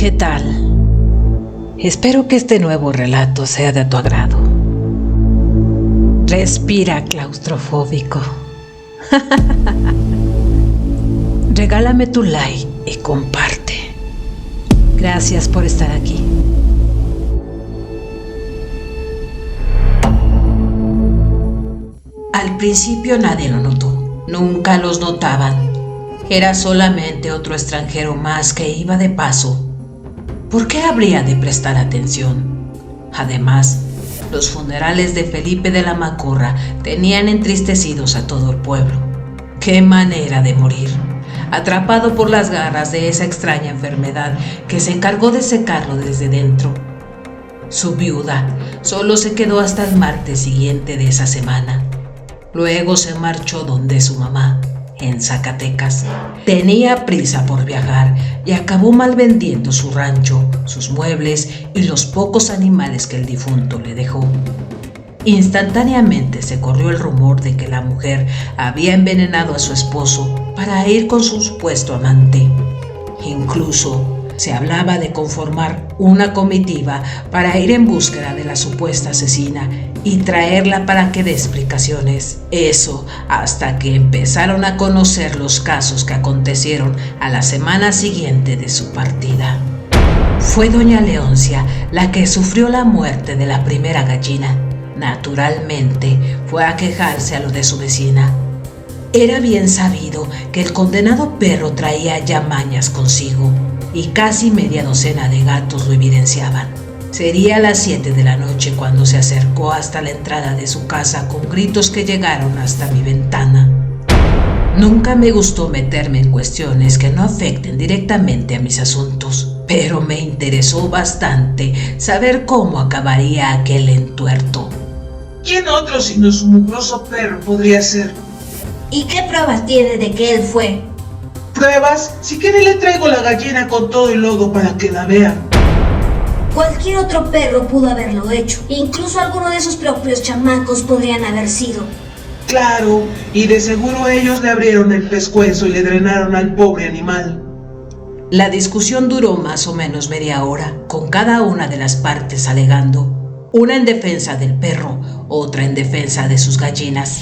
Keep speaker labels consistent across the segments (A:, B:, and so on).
A: ¿Qué tal? Espero que este nuevo relato sea de tu agrado. Respira, claustrofóbico. Regálame tu like y comparte. Gracias por estar aquí. Al principio nadie lo notó. Nunca los notaban. Era solamente otro extranjero más que iba de paso. ¿Por qué habría de prestar atención? Además, los funerales de Felipe de la Macorra tenían entristecidos a todo el pueblo. ¡Qué manera de morir! Atrapado por las garras de esa extraña enfermedad que se encargó de secarlo desde dentro. Su viuda solo se quedó hasta el martes siguiente de esa semana. Luego se marchó donde su mamá, en Zacatecas. Tenía prisa por viajar y acabó mal vendiendo su rancho, sus muebles y los pocos animales que el difunto le dejó. Instantáneamente se corrió el rumor de que la mujer había envenenado a su esposo para ir con su supuesto amante. Incluso se hablaba de conformar una comitiva para ir en búsqueda de la supuesta asesina y traerla para que dé explicaciones. Eso hasta que empezaron a conocer los casos que acontecieron a la semana siguiente de su partida. Fue doña Leoncia la que sufrió la muerte de la primera gallina. Naturalmente fue a quejarse a lo de su vecina. Era bien sabido que el condenado perro traía ya mañas consigo, y casi media docena de gatos lo evidenciaban. Sería a las 7 de la noche cuando se acercó hasta la entrada de su casa con gritos que llegaron hasta mi ventana. Nunca me gustó meterme en cuestiones que no afecten directamente a mis asuntos, pero me interesó bastante saber cómo acabaría aquel entuerto.
B: ¿Quién otro sino su mugroso perro podría ser?
C: ¿Y qué pruebas tiene de que él fue?
B: ¿Pruebas? Si quiere le traigo la gallina con todo el lodo para que la vean.
C: Cualquier otro perro pudo haberlo hecho. Incluso alguno de esos propios chamacos podrían haber sido.
B: Claro, y de seguro ellos le abrieron el pescuezo y le drenaron al pobre animal.
A: La discusión duró más o menos media hora, con cada una de las partes alegando, una en defensa del perro, otra en defensa de sus gallinas.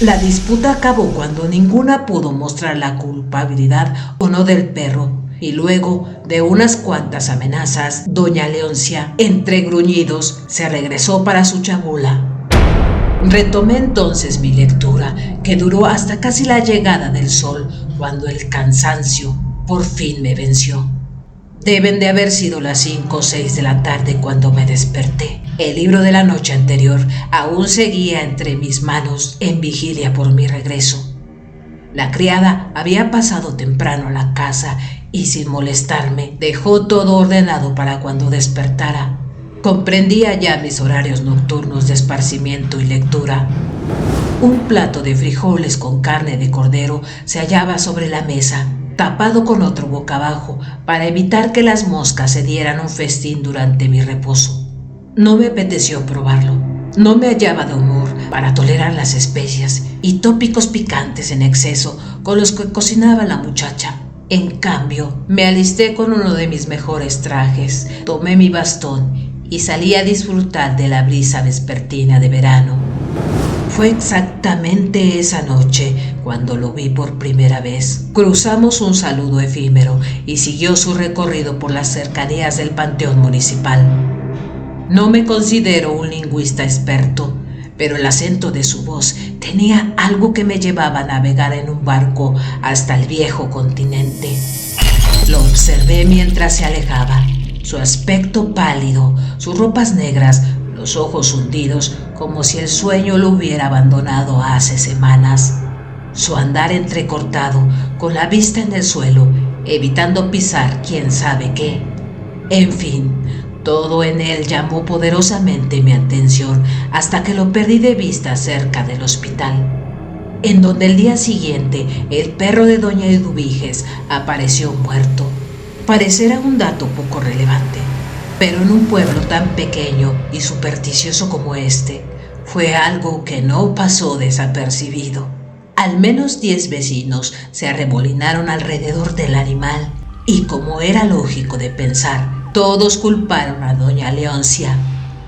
A: La disputa acabó cuando ninguna pudo mostrar la culpabilidad o no del perro, y luego de unas cuantas amenazas, doña Leoncia, entre gruñidos, se regresó para su chabula. Retomé entonces mi lectura, que duró hasta casi la llegada del sol, cuando el cansancio por fin me venció. Deben de haber sido las 5 o 6 de la tarde cuando me desperté. El libro de la noche anterior aún seguía entre mis manos en vigilia por mi regreso. La criada había pasado temprano a la casa y sin molestarme dejó todo ordenado para cuando despertara. Comprendía ya mis horarios nocturnos de esparcimiento y lectura. Un plato de frijoles con carne de cordero se hallaba sobre la mesa, tapado con otro boca abajo para evitar que las moscas se dieran un festín durante mi reposo. No me apeteció probarlo. No me hallaba de humor para tolerar las especias y tópicos picantes en exceso con los que cocinaba la muchacha. En cambio, me alisté con uno de mis mejores trajes, tomé mi bastón y salí a disfrutar de la brisa vespertina de verano. Fue exactamente esa noche cuando lo vi por primera vez. Cruzamos un saludo efímero y siguió su recorrido por las cercanías del panteón municipal. No me considero un lingüista experto, pero el acento de su voz tenía algo que me llevaba a navegar en un barco hasta el viejo continente. Lo observé mientras se alejaba. Su aspecto pálido, sus ropas negras, los ojos hundidos como si el sueño lo hubiera abandonado hace semanas. Su andar entrecortado, con la vista en el suelo, evitando pisar quién sabe qué. En fin, todo en él llamó poderosamente mi atención hasta que lo perdí de vista cerca del hospital, en donde el día siguiente el perro de doña Eduviges apareció muerto. Parecerá un dato poco relevante, pero en un pueblo tan pequeño y supersticioso como este, fue algo que no pasó desapercibido. Al menos 10 vecinos se arremolinaron alrededor del animal Y como era lógico de pensar, todos culparon a doña Leoncia,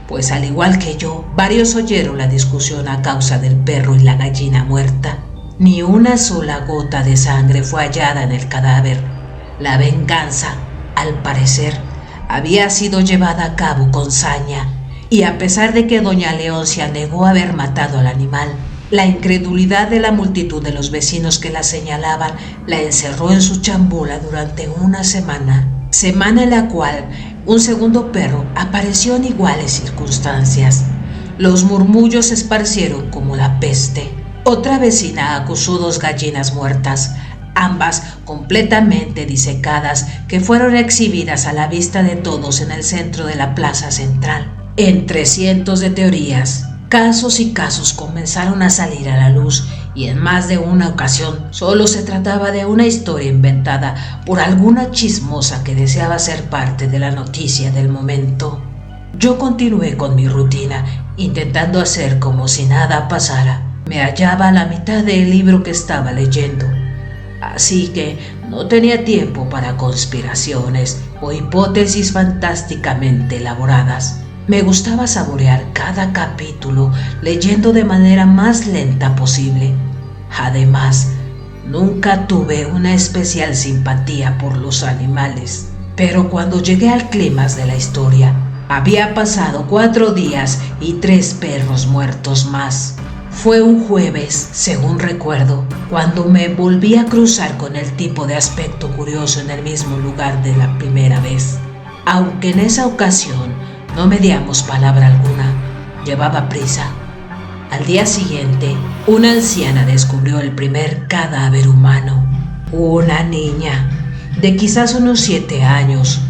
A: pues al igual que yo, varios oyeron la discusión a causa del perro y la gallina muerta. Ni una sola gota de sangre fue hallada en el cadáver. La venganza, al parecer, había sido llevada a cabo con saña, y a pesar de que doña Leoncia negó haber matado al animal, la incredulidad de la multitud de los vecinos que la señalaban la encerró en su chambola durante una semana en la cual un segundo perro apareció en iguales circunstancias. Los murmullos se esparcieron como la peste. Otra vecina acusó 2 gallinas muertas, ambas completamente disecadas, que fueron exhibidas a la vista de todos en el centro de la plaza central. Entre cientos de teorías, casos y casos comenzaron a salir a la luz, y en más de una ocasión solo se trataba de una historia inventada por alguna chismosa que deseaba ser parte de la noticia del momento. Yo continué con mi rutina, intentando hacer como si nada pasara. Me hallaba a la mitad del libro que estaba leyendo, así que no tenía tiempo para conspiraciones o hipótesis fantásticamente elaboradas. Me gustaba saborear cada capítulo leyendo de manera más lenta posible. Además, nunca tuve una especial simpatía por los animales. Pero cuando llegué al clímax de la historia, había pasado 4 días y 3 perros muertos más. Fue un jueves, según recuerdo, cuando me volví a cruzar con el tipo de aspecto curioso en el mismo lugar de la primera vez. Aunque en esa ocasión no mediamos palabra alguna, llevaba prisa. Al día siguiente, una anciana descubrió el primer cadáver humano. Una niña, de quizás unos 7 años.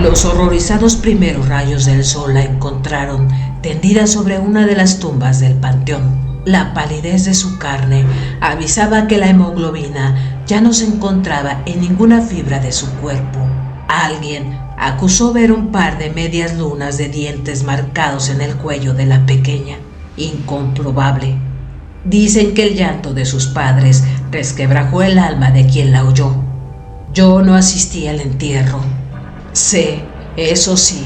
A: Los horrorizados primeros rayos del sol la encontraron tendida sobre una de las tumbas del panteón. La palidez de su carne avisaba que la hemoglobina ya no se encontraba en ninguna fibra de su cuerpo. Alguien acusó ver un par de medias lunas de dientes marcados en el cuello de la pequeña. Incomprobable. Dicen que el llanto de sus padres resquebrajó el alma de quien la oyó. Yo no asistí al entierro. Sé, eso sí,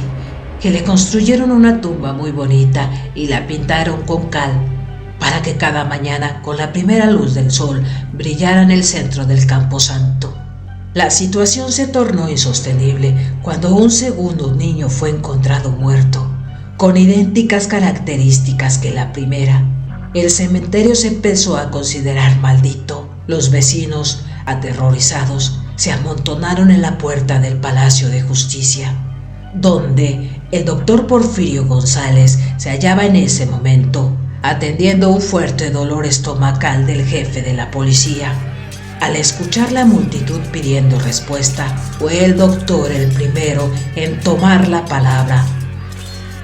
A: que le construyeron una tumba muy bonita y la pintaron con cal, para que cada mañana, con la primera luz del sol, brillara en el centro del camposanto. La situación se tornó insostenible cuando un segundo niño fue encontrado muerto, con idénticas características que la primera. El cementerio se empezó a considerar maldito. Los vecinos, aterrorizados, se amontonaron en la puerta del Palacio de Justicia, donde el doctor Porfirio González se hallaba en ese momento, atendiendo un fuerte dolor estomacal del jefe de la policía. Al escuchar la multitud pidiendo respuesta, fue el doctor el primero en tomar la palabra.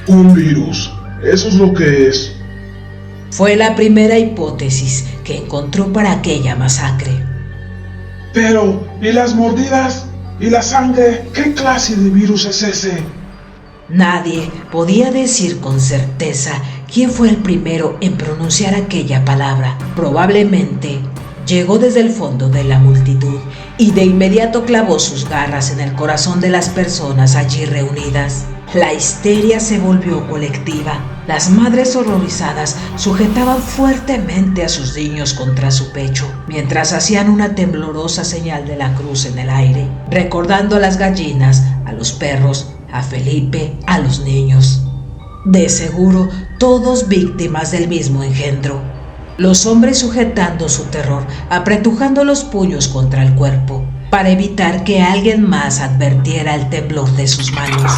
D: Un virus, eso es lo que es.
A: Fue la primera hipótesis que encontró para aquella masacre.
D: Pero, ¿y las mordidas? ¿Y la sangre? ¿Qué clase de virus es ese?
A: Nadie podía decir con certeza quién fue el primero en pronunciar aquella palabra. Probablemente llegó desde el fondo de la multitud y de inmediato clavó sus garras en el corazón de las personas allí reunidas. La histeria se volvió colectiva. Las madres horrorizadas sujetaban fuertemente a sus niños contra su pecho, mientras hacían una temblorosa señal de la cruz en el aire, recordando a las gallinas, a los perros, a Felipe, a los niños. De seguro, todos víctimas del mismo engendro. Los hombres sujetando su terror, apretujando los puños contra el cuerpo, para evitar que alguien más advirtiera el temblor de sus manos.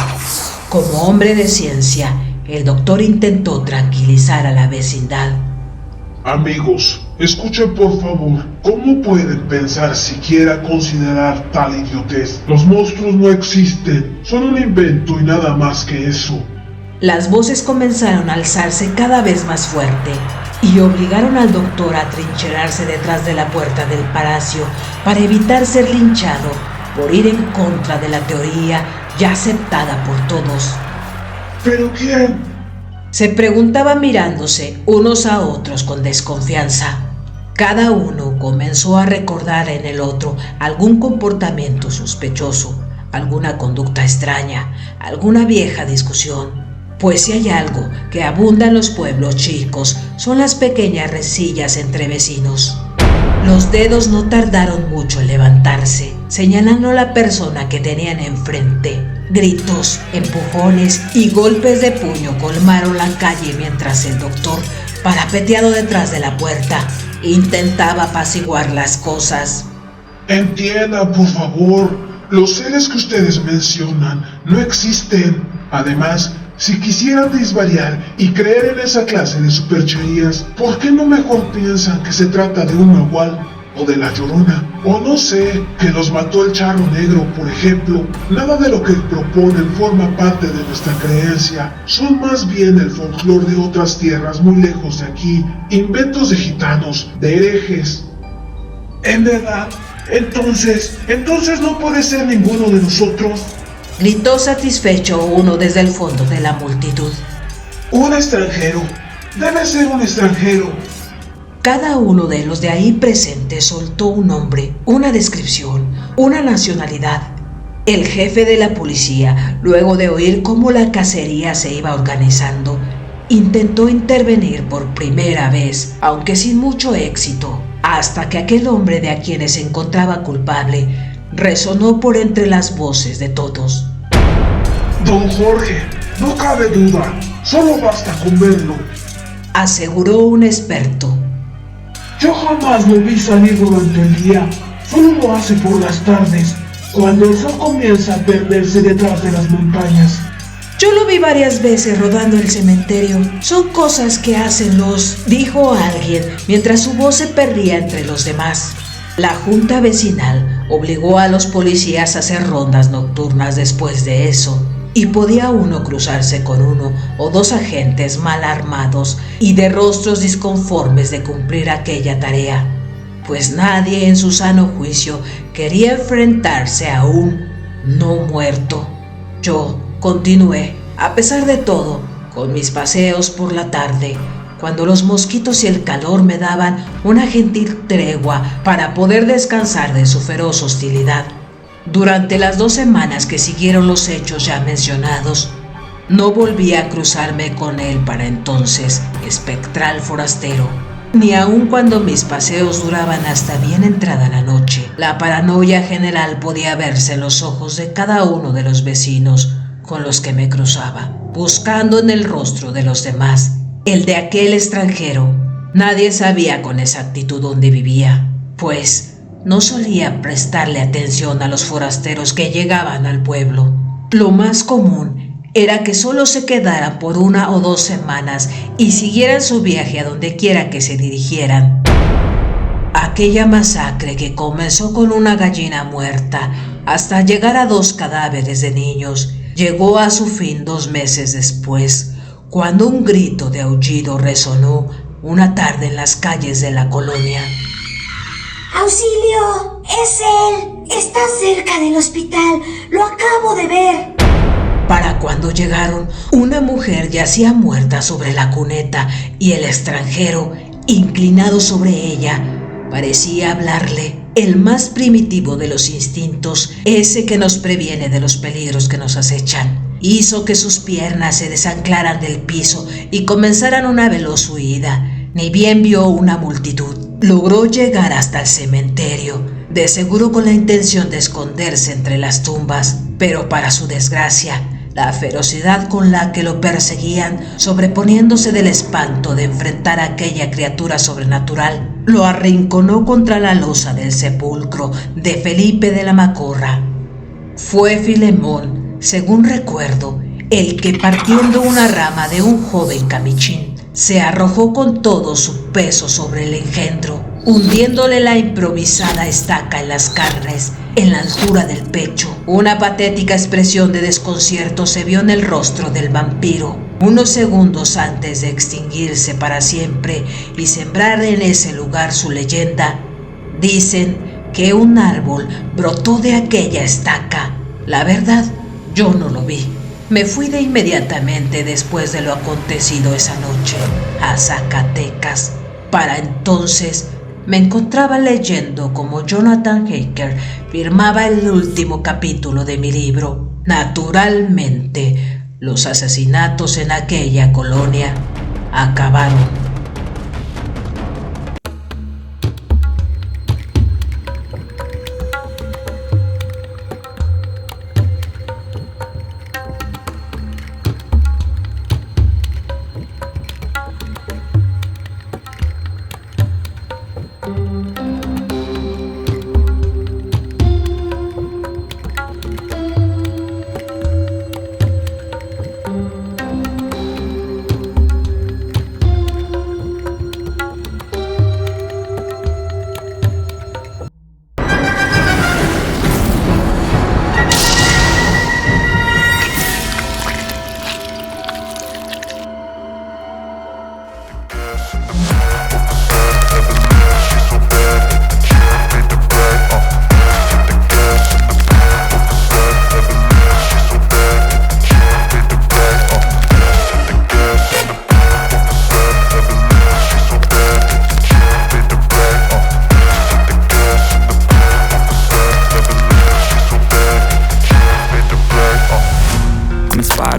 A: Como hombre de ciencia, el doctor intentó tranquilizar a la vecindad.
D: Amigos, escuchen por favor, ¿cómo pueden pensar siquiera considerar tal idiotez? Los monstruos no existen, son un invento y nada más que eso.
A: Las voces comenzaron a alzarse cada vez más fuerte y obligaron al doctor a atrincherarse detrás de la puerta del palacio para evitar ser linchado por ir en contra de la teoría ya aceptada por todos.
D: ¿Pero quién?
A: Se preguntaban mirándose unos a otros con desconfianza. Cada uno comenzó a recordar en el otro algún comportamiento sospechoso, alguna conducta extraña, alguna vieja discusión. Pues si hay algo que abunda en los pueblos chicos, son las pequeñas rencillas entre vecinos. Los dedos no tardaron mucho en levantarse, señalando a la persona que tenían enfrente. Gritos, empujones y golpes de puño colmaron la calle mientras el doctor, parapeteado detrás de la puerta, intentaba apaciguar las cosas.
D: Entienda, por favor, los seres que ustedes mencionan no existen. Además, si quisieran desvariar y creer en esa clase de supercherías, ¿por qué no mejor piensan que se trata de un nahual o de la Llorona? O no sé, que los mató el Charro Negro, por ejemplo. Nada de lo que proponen forma parte de nuestra creencia. Son más bien el folclore de otras tierras muy lejos de aquí, inventos de gitanos, de herejes.
B: ¿En verdad? Entonces no puede ser ninguno de nosotros.
A: Gritó satisfecho uno desde el fondo de la multitud.
B: Un extranjero. Debe ser un extranjero.
A: Cada uno de los de ahí presentes soltó un nombre, una descripción, una nacionalidad. El jefe de la policía, luego de oír cómo la cacería se iba organizando, intentó intervenir por primera vez, aunque sin mucho éxito, hasta que aquel hombre de a quienes se encontraba culpable resonó por entre las voces de todos.
B: Don Jorge, no cabe duda, solo basta con verlo.
A: Aseguró un experto.
B: Yo jamás lo vi salir durante el día, solo lo hace por las tardes, cuando el sol comienza a perderse detrás de las montañas.
A: Yo lo vi varias veces rodando el cementerio. Son cosas que hacen dijo alguien mientras su voz se perdía entre los demás. La junta vecinal obligó a los policías a hacer rondas nocturnas después de eso, y podía uno cruzarse con uno o dos agentes mal armados y de rostros disconformes de cumplir aquella tarea, pues nadie en su sano juicio quería enfrentarse a un no muerto. Yo continué, a pesar de todo, con mis paseos por la tarde, cuando los mosquitos y el calor me daban una gentil tregua para poder descansar de su feroz hostilidad. Durante las 2 semanas que siguieron los hechos ya mencionados, no volví a cruzarme con el para entonces espectral forastero, ni aun cuando mis paseos duraban hasta bien entrada la noche. La paranoia general podía verse en los ojos de cada uno de los vecinos con los que me cruzaba, buscando en el rostro de los demás el de aquel extranjero. Nadie sabía con exactitud dónde vivía, pues no solía prestarle atención a los forasteros que llegaban al pueblo. Lo más común era que solo se quedaran por 1 o 2 semanas y siguieran su viaje a donde quiera que se dirigieran. Aquella masacre que comenzó con una gallina muerta hasta llegar a 2 cadáveres de niños llegó a su fin 2 meses después, cuando un grito de aullido resonó una tarde en las calles de la colonia.
C: ¡Auxilio! ¡Es él! ¡Está cerca del hospital! ¡Lo acabo de ver!
A: Para cuando llegaron, una mujer yacía muerta sobre la cuneta y el extranjero, inclinado sobre ella, parecía hablarle. El más primitivo de los instintos, ese que nos previene de los peligros que nos acechan, hizo que sus piernas se desanclaran del piso y comenzaran una veloz huida. Ni bien vio una multitud, logró llegar hasta el cementerio, de seguro con la intención de esconderse entre las tumbas, pero para su desgracia, la ferocidad con la que lo perseguían, sobreponiéndose del espanto de enfrentar a aquella criatura sobrenatural, lo arrinconó contra la losa del sepulcro de Felipe de la Macorra. Fue Filemón, según recuerdo, el que partiendo una rama de un joven camichín, se arrojó con todo su peso sobre el engendro, hundiéndole la improvisada estaca en las carnes, en la altura del pecho. Una patética expresión de desconcierto se vio en el rostro del vampiro, unos segundos antes de extinguirse para siempre y sembrar en ese lugar su leyenda. Dicen que un árbol brotó de aquella estaca. La verdad, yo no lo vi. Me fui de inmediatamente después de lo acontecido esa noche a Zacatecas. Para entonces me encontraba leyendo como Jonathan Harker firmaba el último capítulo de mi libro. Naturalmente, los asesinatos en aquella colonia acabaron.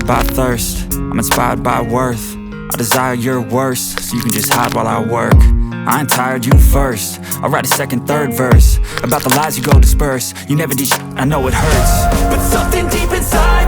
E: By thirst, I'm inspired by worth. I desire your worst, so you can just hide while I work. I ain't tired, you first. I'll write a second, third verse about the lies you go disperse. You never did shit, I know it hurts, but something deep inside